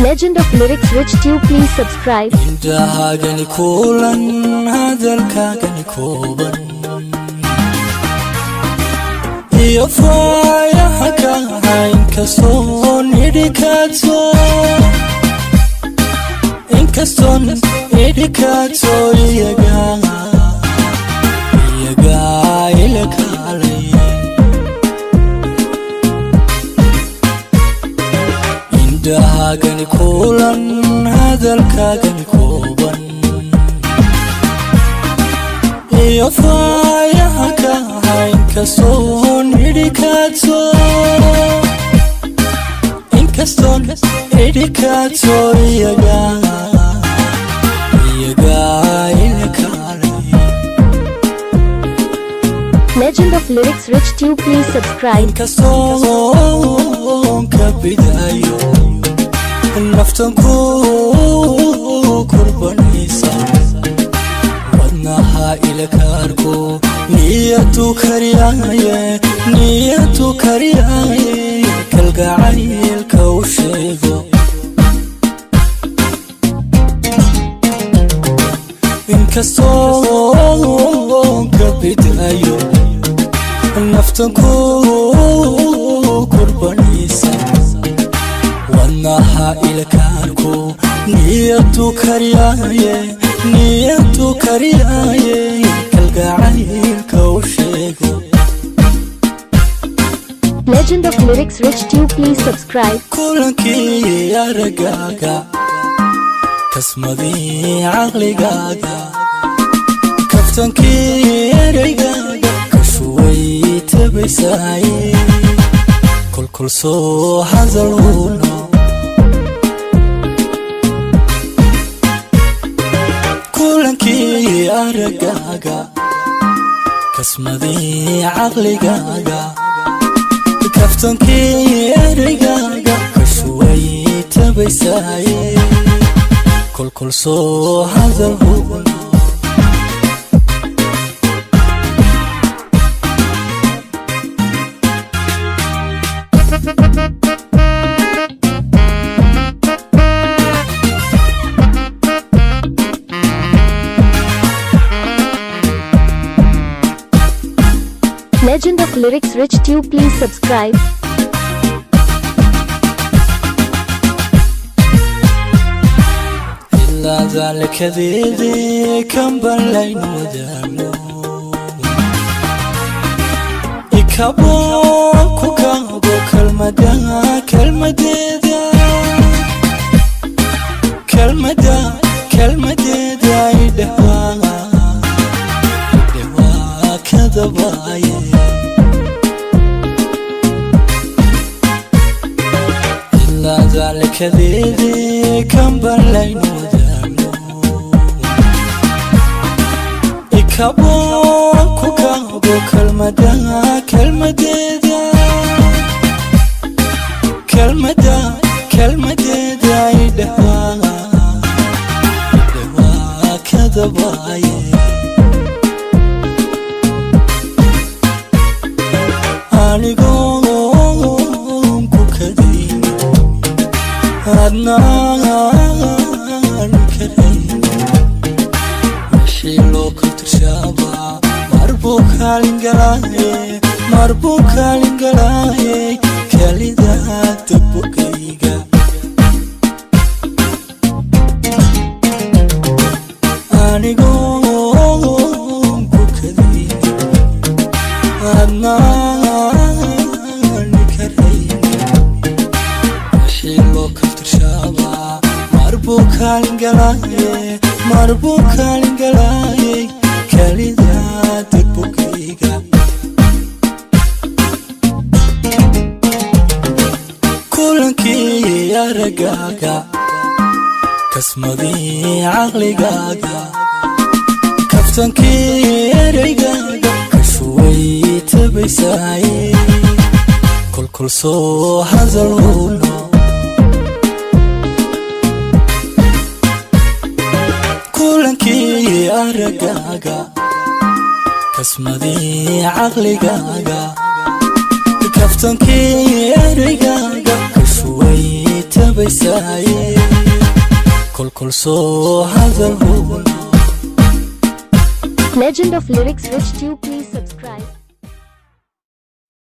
Legend of Lyrics Rich Tube, please subscribe. Indahagani kulan hadalkaagani kooban iyo faayaha ka inkastoo idhikaato iyaga ila kaalay indahagani kulan hadalkaagani kooban iyo faayaha ka inkastoo idhikaato iyaga ila kaalay. Legend of Lyrics Rich Tube, please subscribe. Inkastoo ka bidayo naftan ku kurbanaysa wadnaha ila kaarko niyadu kariyaye kalgacaylka u sheego inkastoo ka bidayo naftan ku kurbanaysa wadnaha ila kaarko niyadu kariyaye kalgacaylka u sheego. Legend of Lyrics Rich Tube, please subscribe. kulankii aragaaga kasmadii caqligaaga kaftankii ereygaaga kashuway tabaysaaye kolkol soo hadalhuno kulankii aragaaga kasmadii caqligaaga kaftankii ereygaaga kashuway tabaysaaye kolkol soo hadalhuno Legend of Lyrics Rich Tube, please subscribe. إلا ذلك ذي كم بلين ودانو إكابون كوكابو كلمة دا يدهوا كذبايا إلا ذلك ذي كم بلين ودانو إكابون كوكابو كلمة دا يدهوا كذبايا anigoon ku kadin adnaan karayn wixii loo kaltashaaba marbuu kaalin galaaye kalidaa dabogayga anigoon ku kadin adnaan karayn wixii loo kaltashaaba marbuu kaalin galaaye kalidaa dabogayga kulankii aragaaga kasmadii caqligaaga kaftankii ereygaaga kashuway tabaysaaye kolkol soo hadalhuno kulankii aragaaga kasmadii caqligaaga kaftankii ereygaaga kashuway tabaysaaye kolkol soo hadal huban. Legend of Lyrics Rich Tube, please subscribe.